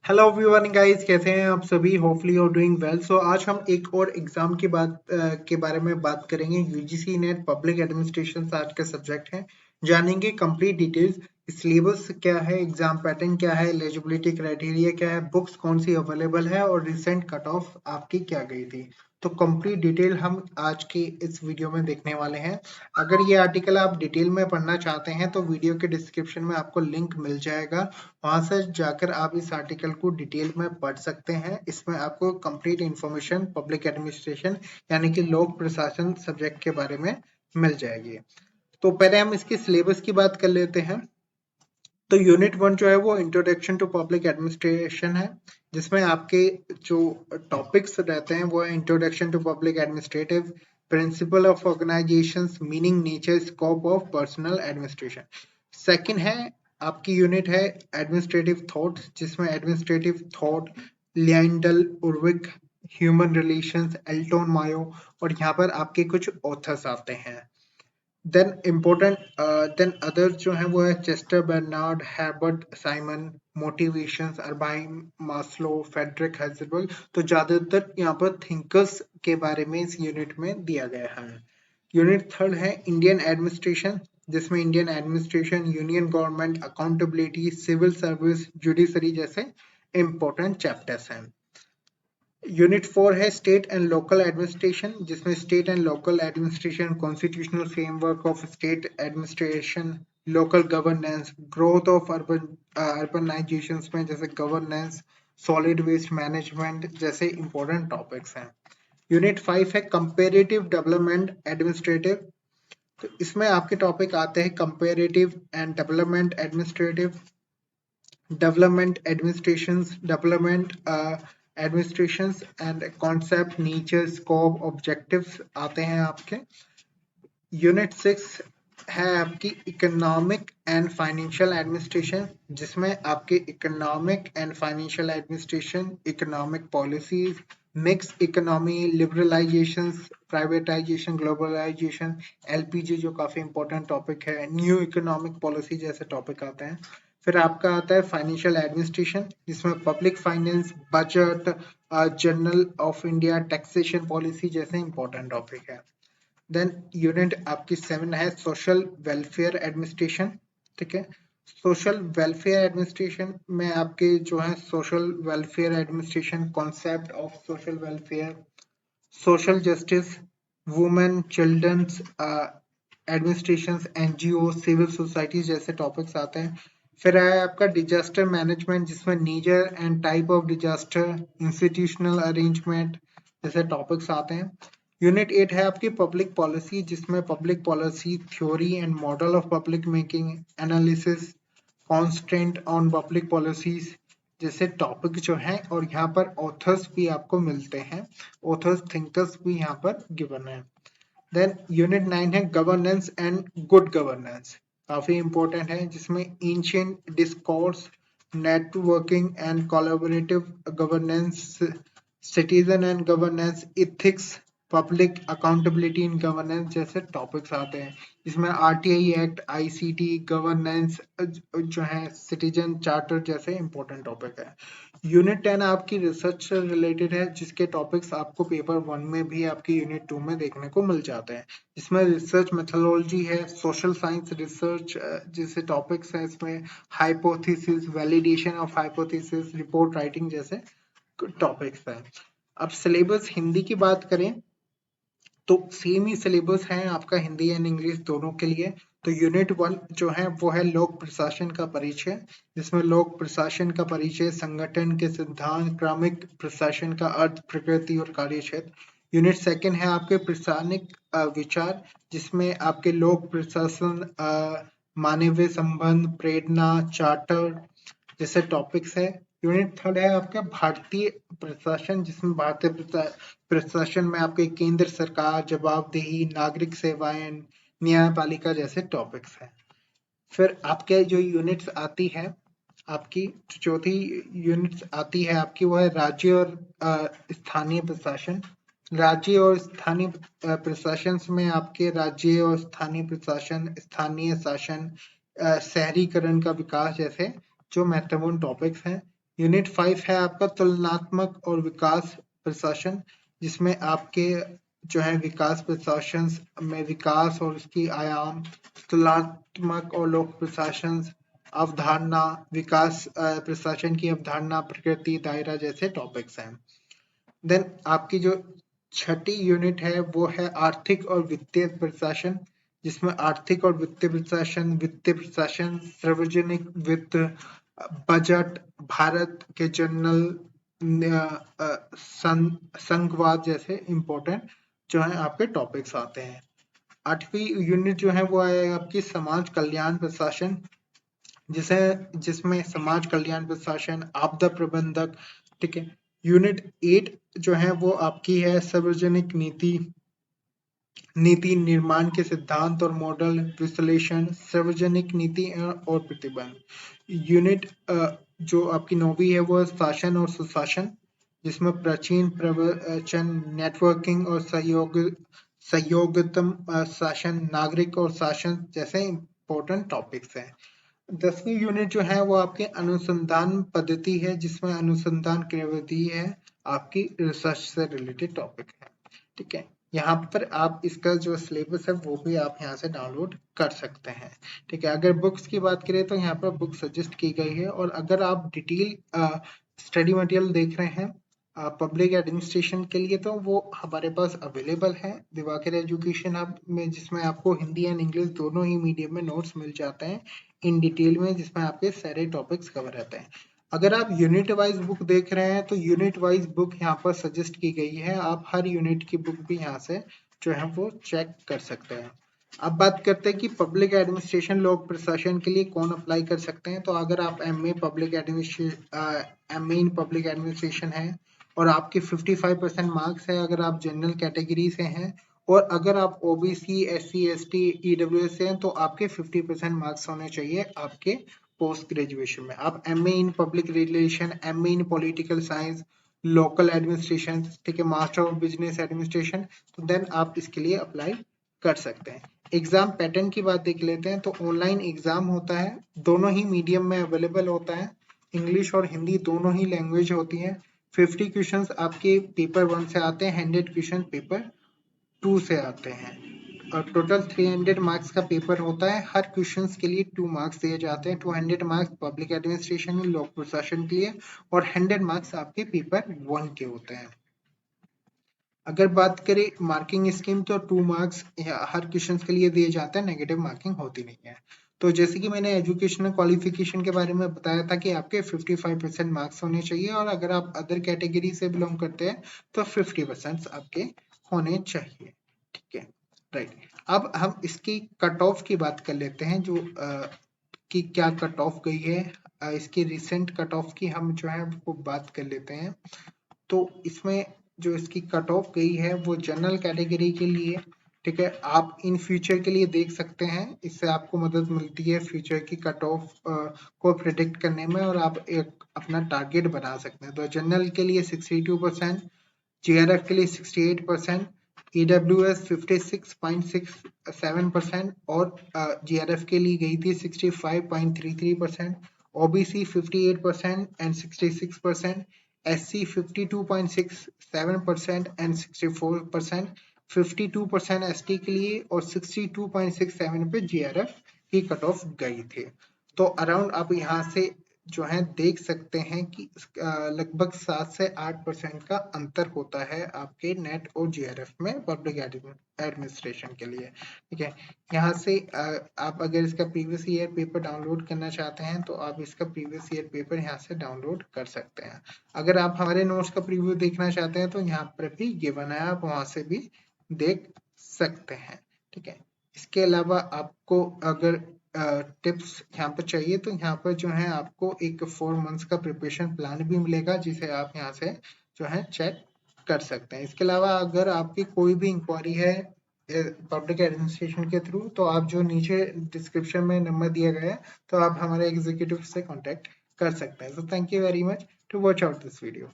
Hello everyone guys, कैसे हैं आप सभी? Hopefully you are doing well. So आज हम एक और एग्जाम की बात के बारे में बात करेंगे। यूजीसी नेट पब्लिक एडमिनिस्ट्रेशन आज का सब्जेक्ट है। जानेंगे कंप्लीट डिटेल्स, सिलेबस क्या है, एग्जाम पैटर्न क्या है, एलिजिबिलिटी क्राइटेरिया क्या है, बुक्स कौन सी अवेलेबल है और रिसेंट कट ऑफ आपकी क्या गई थी। तो कंप्लीट डिटेल हम आज की इस वीडियो में देखने वाले हैं। अगर ये आर्टिकल आप डिटेल में पढ़ना चाहते हैं तो वीडियो के डिस्क्रिप्शन में आपको लिंक मिल जाएगा, वहां से जाकर आप इस आर्टिकल को डिटेल में पढ़ सकते हैं। इसमें आपको कंप्लीट इंफॉर्मेशन पब्लिक एडमिनिस्ट्रेशन यानी कि लोक प्रशासन सब्जेक्ट के बारे में मिल जाएगी। तो पहले हम इसके सिलेबस की बात कर लेते हैं। तो यूनिट 1 जो है वो इंट्रोडक्शन टू पब्लिक एडमिनिस्ट्रेशन है, जिसमें आपके जो टॉपिक्स रहते हैं वो है introduction to public administrative, principle of organisations, meaning, nature, scope of personal administration. Second है आपकी यूनिट है एडमिनिस्ट्रेटिव थॉट, जिसमें administrative thought Lyndall Urwick, human relations Elton Mayo, और यहाँ पर आपके कुछ ऑथर्स आते हैं। देन इम्पोर्टेंट देन अदर जो है वो है Chester Barnard, Herbert Simon, motivations, अर्बाइन मास्लो, फेडरिक हेज़लबर्ग। तो ज्यादातर यहाँ पर थिंकर्स के बारे में इस यूनिट में दिया गया है। यूनिट थर्ड है इंडियन एडमिनिस्ट्रेशन, जिसमें Indian administration, union government, accountability, civil service, judiciary जैसे इंपॉर्टेंट चैप्टर्स हैं। यूनिट 4 है स्टेट एंड लोकल एडमिनिस्ट्रेशन, जिसमें state and local administration, constitutional framework of state administration, local governance, growth of urbanisation में जैसे governance, solid waste management जैसे important topics हैं। Unit 5 है comparative development administrative. तो इसमें आपके टॉपिक आते हैं comparative and development administrative, development administrations, development administrations and concept, nature, scope, objectives आते हैं आपके। यूनिट 6 है आपकी इकोनॉमिक एंड फाइनेंशियल एडमिनिस्ट्रेशन, जिसमें आपके economic and financial administration, economic policies, mix economy, liberalisation, privatisation, globalisation, LPG जो काफी इंपॉर्टेंट टॉपिक है, न्यू इकोनॉमिक पॉलिसी जैसे टॉपिक आते हैं। फिर आपका आता है फाइनेंशियल एडमिनिस्ट्रेशन, जिसमें public finance, budget, journal of India, taxation policy जैसे इंपॉर्टेंट टॉपिक है। देन यूनिट आपकी 7 है सोशल वेलफेयर एडमिनिस्ट्रेशन। ठीक है, सोशल वेलफेयर एडमिनिस्ट्रेशन में आपके जो है social welfare administration, concept of social welfare, social justice, women, children's administration, NGO, civil society जैसे टॉपिक्स आते हैं। फिर है आपका डिजास्टर मैनेजमेंट, जिसमें nature and type of disaster, institutional arrangement जैसे टॉपिक्स आते हैं। यूनिट 8 है आपकी पब्लिक पॉलिसी, जिसमें public policy theory and model of public making, analysis, constant on public policies जैसे टॉपिक जो हैं, और यहाँ पर ऑथर्स भी आपको मिलते हैं, ऑथर्स थिंकर्स भी यहाँ पर गिवन है। देन यूनिट 9 है गवर्नेंस एंड गुड गवर्नेंस, काफी इंपॉर्टेंट है, जिसमें ancient discourse, networking and collaborative governance, citizen and governance, ethics, public accountability in governance जैसे टॉपिक्स आते हैं। इसमें आरटीआई एक्ट, आईसीटी, गवर्नेंस जो है, सिटीजन चार्टर जैसे इंपॉर्टेंट टॉपिक है। यूनिट 10 आपकी रिसर्च से रिलेटेड है, जिसके टॉपिक्स आपको पेपर 1 में भी आपकी यूनिट 2 में देखने को मिल जाते हैं। इसमें रिसर्च मेथोडोलॉजी है, सोशल साइंस रिसर्च जैसे टॉपिक्स हैं, इसमें hypothesis, validation of hypothesis, report writing जैसे टॉपिक्स हैं। अब सिलेबस हिंदी की बात करें तो सेम ही सिलेबस है आपका हिंदी एंड इंग्लिश दोनों के लिए। तो यूनिट 1 जो है वो है लोक प्रशासन का परिचय, जिसमें लोक प्रशासन का परिचय, संगठन के सिद्धांत, क्रमिक प्रशासन का अर्थ, प्रकृति और कार्यक्षेत्र। यूनिट 2 है आपके प्रशासनिक विचार, जिसमें आपके लोक प्रशासन, मानवीय संबंध, प्रेरणा, चार्टर जैसे टॉपिक्स है। यूनिट 3 है आपका भारतीय प्रशासन, जिसमें भारतीय प्रशासन में आपके केंद्र सरकार, जवाबदेही, नागरिक सेवाएं, न्यायपालिका जैसे टॉपिक्स हैं। फिर आपके जो यूनिट्स आती है, आपकी चौथी यूनिट्स आती है आपकी, वो है राज्य और स्थानीय प्रशासन। राज्य और स्थानीय प्रशासन में आपके राज्य और स्थानीय प्रशासन, स्थानीय शासन, शहरीकरण का विकास जैसे जो महत्वपूर्ण टॉपिक्स हैं। यूनिट 5 है आपका तुलनात्मक और विकास प्रशासन, जिसमें आपके जो है विकास प्रशासन में विकास और उसकी आयाम, तुलनात्मक और लोक प्रशासन, अवधारणा, विकास प्रशासन की अवधारणा, प्रकृति, दायरा जैसे टॉपिक्स हैं। देन आपकी जो छठी यूनिट है वो है आर्थिक और वित्तीय प्रशासन, जिसमें आर्थिक और वित्तीय प्रशासन, सार्वजनिक वित्त, बजट, भारत के जनरल, संघवाद जैसे इंपॉर्टेंट जो है आपके टॉपिक्स आते हैं। 8वीं यूनिट जो है वो है आपकी समाज कल्याण प्रशासन, जिसमें समाज कल्याण प्रशासन, आपदा प्रबंधक, ठीक है। यूनिट 8 जो है वो आपकी है सार्वजनिक नीति निर्माण के सिद्धांत और मॉडल, विश्लेषण, सार्वजनिक नीति और प्रतिबंध। यूनिट जो आपकी 9वीं है वो शासन और सुशासन, जिसमें प्राचीन प्रवचन, नेटवर्किंग और सहयोगितम शासन, नागरिक और शासन जैसे इंपॉर्टेंट टॉपिक्स हैं। 10वीं यूनिट जो है वो आपके अनुसंधान पद्धति है, जिसमें अनुसंधान क्रियाविधि है, आपकी रिसर्च से रिलेटेड टॉपिक है, ठीक है। यहाँ पर आप इसका जो सिलेबस है वो भी आप यहाँ से डाउनलोड कर सकते हैं, ठीक है। अगर बुक्स की बात करें तो यहाँ पर बुक सजेस्ट की गई है, और अगर आप डिटेल स्टडी मटेरियल देख रहे हैं पब्लिक एडमिनिस्ट्रेशन के लिए तो वो हमारे पास अवेलेबल है दिवाकर एजुकेशन हब में, जिसमें आपको हिंदी एंड इंग्लिश दोनों ही मीडियम में नोट्स मिल जाते हैं इन डिटेल में, जिसमें आपके सारे टॉपिक्स कवर रहते हैं। अगर आप यूनिट वाइज बुक देख रहे हैं तो यूनिट वाइज बुक यहाँ पर सजेस्ट की गई है, आप हर यूनिट की बुक भी यहाँ से जो है वो चेक कर सकते हैं। अब बात करते हैं कि पब्लिक एडमिनिस्ट्रेशन लोक प्रशासन के लिए कौन अप्लाई कर सकते हैं। तो अगर आप एमए इन पब्लिक एडमिनिस्ट्रेशन है और आपके 55% मार्क्स है, अगर आप जनरल कैटेगरी से हैं, और अगर आप ओबीसी, एससी, एसटी, ईडब्ल्यूएस से हैं तो आपके 50% मार्क्स होने चाहिए आपके पोस्ट ग्रेजुएशन में। आप MA in public relation, MA in political science, local administration, ठीक है, मास्टर ऑफ बिजनेस एडमिनिस्ट्रेशन, तो देन आप इसके लिए अप्लाई कर सकते हैं। एग्जाम पैटर्न की बात देख लेते हैं, तो ऑनलाइन एग्जाम होता है, दोनों ही मीडियम में अवेलेबल होता है, इंग्लिश और हिंदी दोनों ही लैंग्वेज होती है। 50 क्वेश्चंस आपके पेपर 1 से आते हैं, 100 क्वेश्चन पेपर 2 से आते हैं, और टोटल 300 मार्क्स का पेपर होता है। हर क्वेश्चन के लिए 2 मार्क्स दिए जाते हैं, 200 मार्क्स पब्लिक एडमिनिस्ट्रेशन में लोक प्रशासन के लिए, और 100 मार्क्स आपके पेपर 1 के होते हैं। अगर बात करें मार्किंग स्कीम तो 2 मार्क्स हर क्वेश्चन के लिए दिए जाते हैं, नेगेटिव मार्किंग होती नहीं है। तो जैसे कि मैंने एजुकेशनल क्वालिफिकेशन के बारे में बताया था कि आपके 55% मार्क्स होने चाहिए, और अगर आप अदर कैटेगरी से बिलोंग करते हैं तो 50% आपके होने चाहिए, ठीक है, राइट। अब हम इसकी कट ऑफ की बात कर लेते हैं, जो कि क्या कट ऑफ गई है, इसकी रिसेंट कट ऑफ की हम जो है वो बात कर लेते हैं। तो इसमें जो इसकी कट ऑफ गई है वो जनरल कैटेगरी के लिए, ठीक है, आप इन फ्यूचर के लिए देख सकते हैं, इससे आपको मदद मिलती है फ्यूचर की कट ऑफ को प्रिडिक्ट करने में, और आप एक अपना टारगेट बना सकते हैं। तो जनरल के लिए 62%, जीआरएफ के लिए 68%, ईडब्ल्यूएस 56.67%, और जीआरएफ के लिए गई थी 65.33%, OBC 58% and 66%, SC 52.67% and 64%, 52% ST के लिए, और 62.67 पे जीआरएफ की कट ऑफ गई थी। तो अराउंड आप यहाँ से जो है देख सकते हैं कि लगभग 7 से 8% का अंतर होता है आपके नेट और जीआरएफ में पब्लिक एडमिनिस्ट्रेशन के लिए, ठीक है। यहाँ से आप अगर इसका प्रीवियस ईयर पेपर डाउनलोड करना चाहते हैं तो आप इसका प्रीवियस ईयर पेपर यहाँ से डाउनलोड कर सकते हैं। अगर आप हमारे नोट्स का प्रीव्यू देखना चाहते हैं तो यहाँ पर भी गिवन है, आप वहां से भी देख सकते हैं, ठीक है। इसके अलावा आपको अगर टिप्स यहाँ पर चाहिए तो यहाँ पर जो है आपको एक 4 मंथ्स का प्रिपरेशन प्लान भी मिलेगा, जिसे आप यहाँ से जो है चेक कर सकते हैं। इसके अलावा अगर आपकी कोई भी इंक्वायरी है पब्लिक एडमिनिस्ट्रेशन के थ्रू, तो आप जो नीचे डिस्क्रिप्शन में नंबर दिया गया है तो आप हमारे एग्जीक्यूटिव से कॉन्टेक्ट कर सकते हैं। So thank you very much to watch out this video.